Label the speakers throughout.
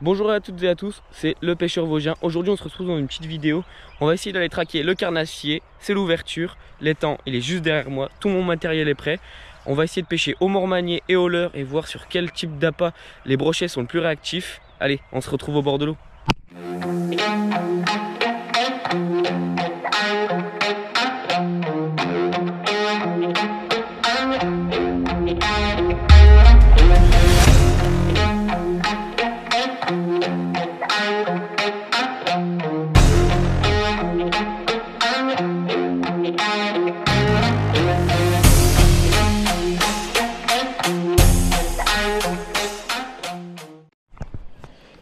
Speaker 1: Bonjour à toutes et à tous, c'est le pêcheur vosgien. Aujourd'hui on se retrouve dans une petite vidéo. On va essayer d'aller traquer le carnassier, c'est l'ouverture. L'étang il est juste derrière moi, tout mon matériel est prêt. On va essayer de pêcher au mormanier et au leurre et voir sur quel type d'appât les brochets sont le plus réactifs. Allez, on se retrouve au bord de l'eau.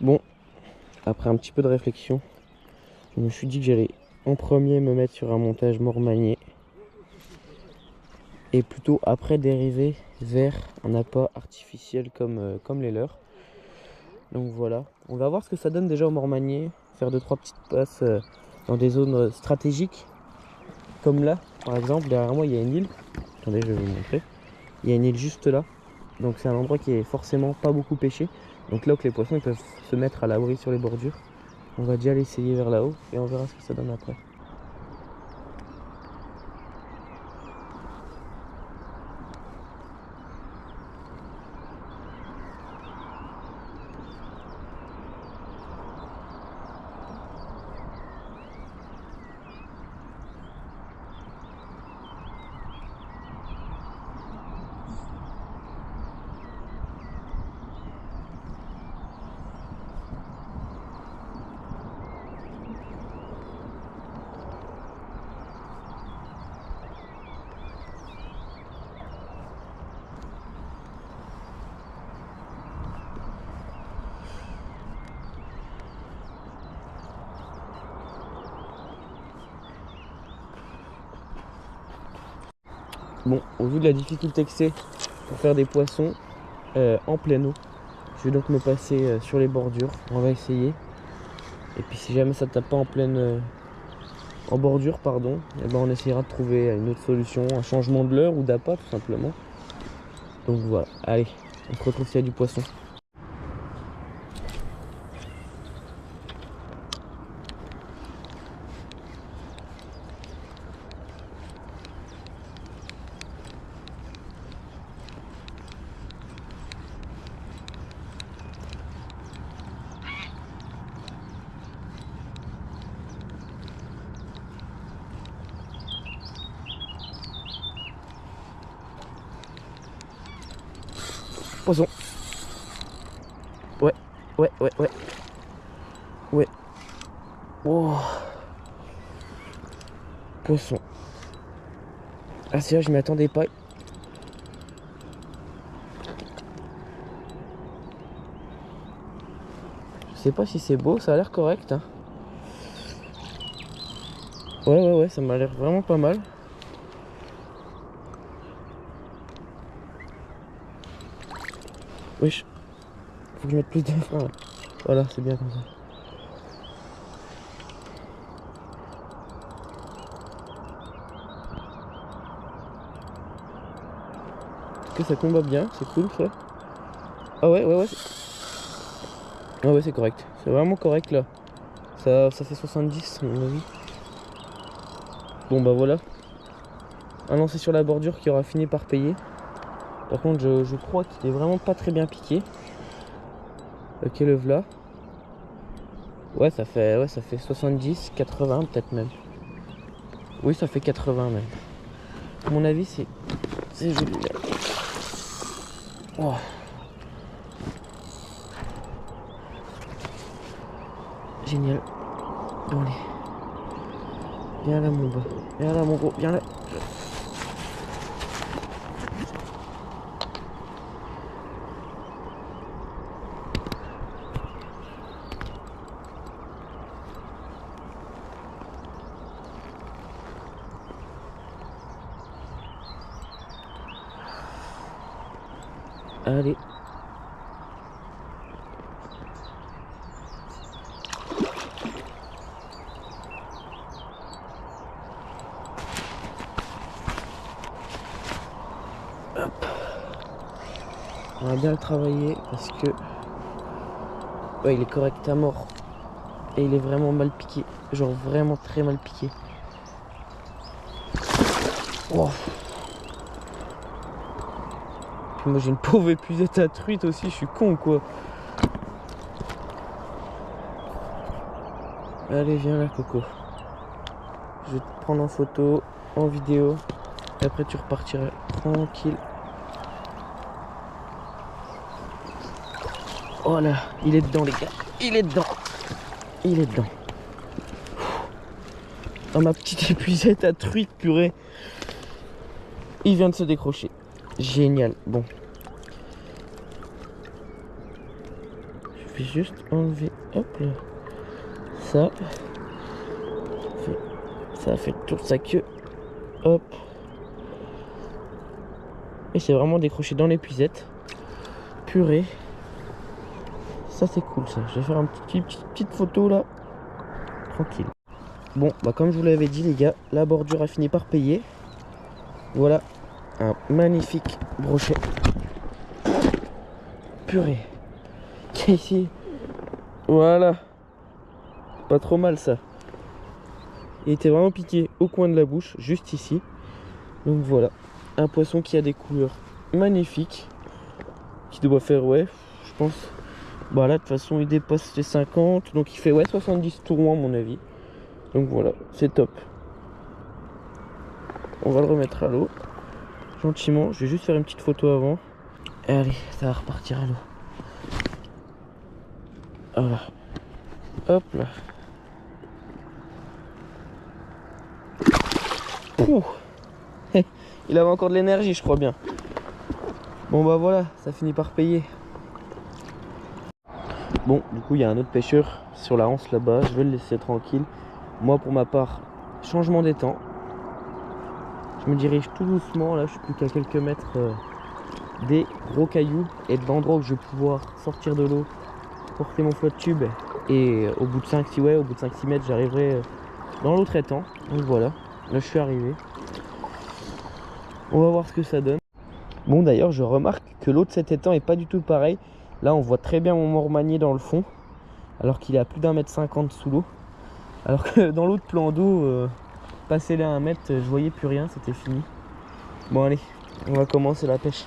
Speaker 1: Bon, après un petit peu de réflexion, je me suis dit que j'allais en premier me mettre sur un montage mormanier et plutôt après dériver vers un appât artificiel comme les leurs. Donc voilà, on va voir ce que ça donne déjà au mormanier, faire 2-3 petites passes dans des zones stratégiques, comme là par exemple. Derrière moi il y a une île, attendez je vais vous montrer, il y a une île juste là, donc c'est un endroit qui est forcément pas beaucoup pêché, donc là où les poissons ils peuvent se mettre à l'abri sur les bordures. On va déjà l'essayer vers là-haut et on verra ce que ça donne après. Bon, au vu de la difficulté que c'est pour faire des poissons en pleine eau, je vais donc me passer sur les bordures. On va essayer. Et puis si jamais ça tape pas en bordure, pardon, et ben on essaiera de trouver une autre solution, un changement de leurre ou d'appât tout simplement. Donc voilà, allez, on se retrouve s'il y a du poisson. Poisson. Ouais. Ouais. Oh. Poisson. Ah c'est vrai, je m'y attendais pas. Je sais pas si c'est beau, ça a l'air correct. Hein. Ouais, ça m'a l'air vraiment pas mal. Wesh. Faut que je mette plus de frein là. Voilà, c'est bien comme ça. En tout cas, ça combat bien, c'est cool ça. Ah ouais. Ah ouais, c'est correct. C'est vraiment correct là. Ça fait 70 à mon avis. Bon bah voilà. Un lancer sur la bordure qui aura fini par payer. Par contre, je crois qu'il est vraiment pas très bien piqué. Ok, le v'là. Ouais, ça fait 70, 80 peut-être même. Oui, ça fait 80 même. À mon avis, c'est joli là. Oh. Génial. Bon, allez. Viens là, mon bas. Viens là, mon gros. Viens là. Allez. Hop. On va bien le travailler parce que Ouais, il est correct à mort. Et il est vraiment mal piqué. Genre vraiment très mal piqué. Oh. Puis moi j'ai une pauvre épuisette à truite aussi, je suis con quoi. Allez viens là Coco. Je vais te prendre en photo, en vidéo. Et après tu repartiras tranquille. Oh là, il est dedans les gars. Il est dedans. Il est dedans. Oh ma petite épuisette à truite purée. Il vient de se décrocher. Génial. Bon. Je vais juste enlever. Hop là. Ça. Ça a fait le tour de sa queue. Hop. Et c'est vraiment décroché dans l'épuisette. Purée. Ça c'est cool ça. Je vais faire une petite photo là. Tranquille. Bon, bah comme je vous l'avais dit les gars, la bordure a fini par payer. Voilà. Un magnifique brochet. Purée. Ici. Voilà. Pas trop mal ça. Il était vraiment piqué au coin de la bouche, juste ici. Donc voilà. Un poisson qui a des couleurs magnifiques. Qui doit faire, ouais, je pense. Bah là, de toute façon, il dépasse les 50. Donc il fait, ouais, 70 tournois à mon avis. Donc voilà, c'est top. On va le remettre à l'eau. Gentiment. Je vais juste faire une petite photo avant. Allez, ça va repartir à l'eau. Voilà. Hop là. Ouh. Il avait encore de l'énergie, je crois bien. Bon bah voilà, ça finit par payer. Bon, du coup, il y a un autre pêcheur sur la anse là-bas. Je vais le laisser tranquille. Moi, pour ma part, changement des temps. Je me dirige tout doucement. Là, je suis plus qu'à quelques mètres des gros cailloux et de l'endroit où je vais pouvoir sortir de l'eau, porter mon flotte tube. Et au bout de 5-6 ouais, au bout de 5-6 mètres, j'arriverai dans l'autre étang. Donc voilà, là, je suis arrivé. On va voir ce que ça donne. Bon, d'ailleurs, je remarque que l'eau de cet étang est pas du tout pareil. Là, on voit très bien mon mormanier dans le fond, alors qu'il est à plus d'1,50 m sous l'eau. Alors que dans l'autre plan d'eau, passé là 1 mètre, je voyais plus rien, c'était fini. Bon, allez, on va commencer la pêche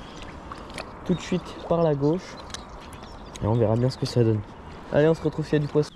Speaker 1: tout de suite par la gauche. Et on verra bien ce que ça donne. Allez, on se retrouve s'il y a du poisson.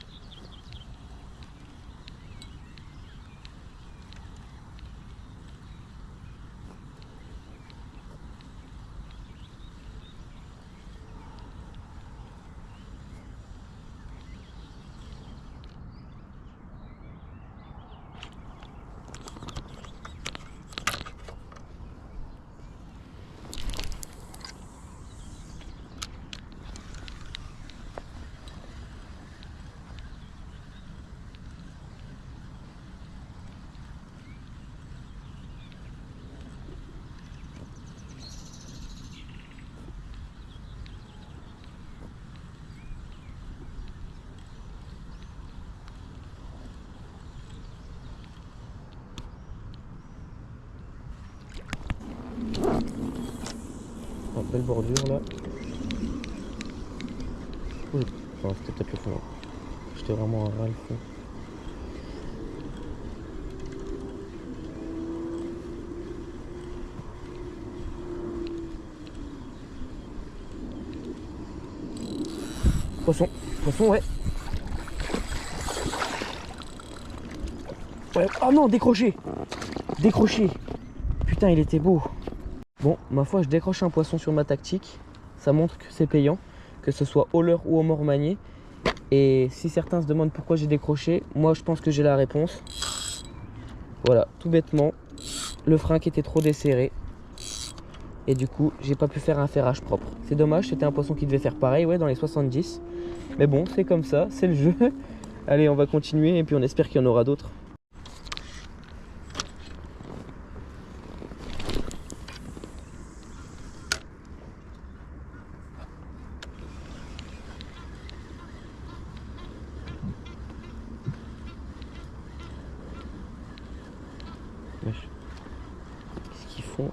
Speaker 1: Oh, belle bordure là. Oui. Enfin, c'était peut-être le fond. J'étais vraiment à ras le fond. Poisson, poisson, ouais. Ouais. Oh non, décroché. Décroché. Putain, il était beau. Bon, ma foi, je décroche un poisson sur ma tactique. Ça montre que c'est payant, que ce soit au leurre ou au mormanier. Et si certains se demandent pourquoi j'ai décroché, moi je pense que j'ai la réponse. Voilà, tout bêtement, le frein qui était trop desserré. Et du coup, j'ai pas pu faire un ferrage propre. C'est dommage, c'était un poisson qui devait faire pareil, ouais, dans les 70. Mais bon, c'est comme ça, c'est le jeu. Allez, on va continuer et puis on espère qu'il y en aura d'autres. Qu'est-ce qu'ils font?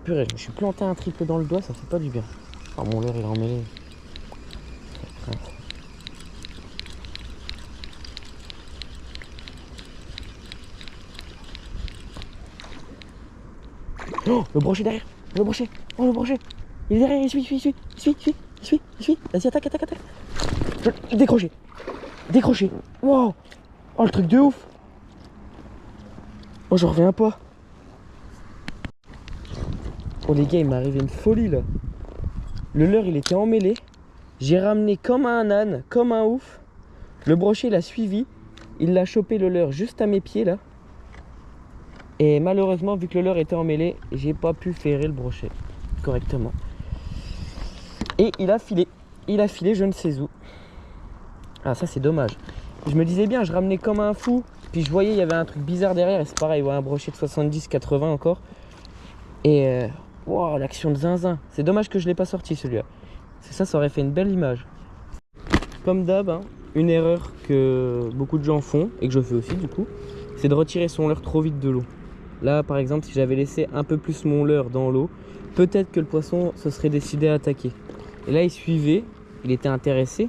Speaker 1: purée, je me suis planté un triple dans le doigt, ça fait pas du bien. Oh, mon leurre il est emmêlé. Oh, le brochet derrière, le brochet, oh le brochet, il est derrière, il suit. Vas-y, attaque. Décroché. Wow, oh le truc de ouf. Oh, j'en reviens pas. Oh les gars, il m'est arrivé une folie là. Le leurre il était emmêlé. J'ai ramené comme un âne, comme un ouf. Le brochet l'a suivi. Il l'a chopé le leurre juste à mes pieds là. Et malheureusement, vu que le leurre était emmêlé, j'ai pas pu ferrer le brochet correctement. Et il a filé. Je ne sais où. Ah, ça c'est dommage. Je me disais bien, je ramenais comme un fou. Puis je voyais, il y avait un truc bizarre derrière. Et c'est pareil, ouais, un brochet de 70-80 encore. Et wow, l'action de zinzin. C'est dommage que je l'ai pas sorti celui-là. C'est ça aurait fait une belle image. Comme d'hab, hein, une erreur que beaucoup de gens font, et que je fais aussi du coup, c'est de retirer son leurre trop vite de l'eau. Là par exemple, si j'avais laissé un peu plus mon leurre dans l'eau, peut-être que le poisson se serait décidé à attaquer. Et là il suivait, il était intéressé,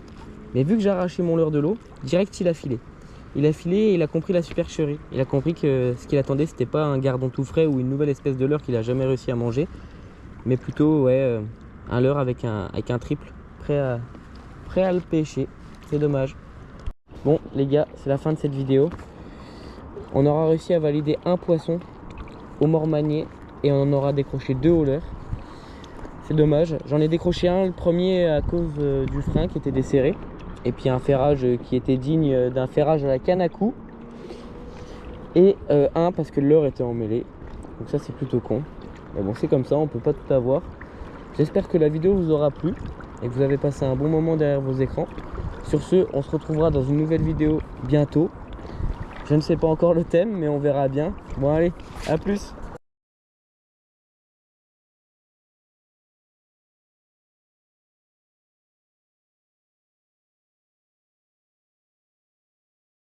Speaker 1: mais vu que j'ai arraché mon leurre de l'eau, direct il a filé. Il a filé et il a compris la supercherie. Il a compris que ce qu'il attendait, c'était pas un gardon tout frais ou une nouvelle espèce de leurre qu'il a jamais réussi à manger, mais plutôt ouais, un leurre avec un triple, prêt à le pêcher. C'est dommage. Bon les gars, c'est la fin de cette vidéo. On aura réussi à valider un poisson au mormanier et on en aura décroché 2 au leurre. C'est dommage. J'en ai décroché un, le premier à cause du frein qui était desserré. Et puis un ferrage qui était digne d'un ferrage à la canne à coups. Et un parce que le leurre était emmêlé. Donc ça c'est plutôt con. Mais bon, c'est comme ça, on peut pas tout avoir. J'espère que la vidéo vous aura plu et que vous avez passé un bon moment derrière vos écrans. Sur ce, on se retrouvera dans une nouvelle vidéo bientôt. Je ne sais pas encore le thème, mais on verra bien. Bon allez, à plus.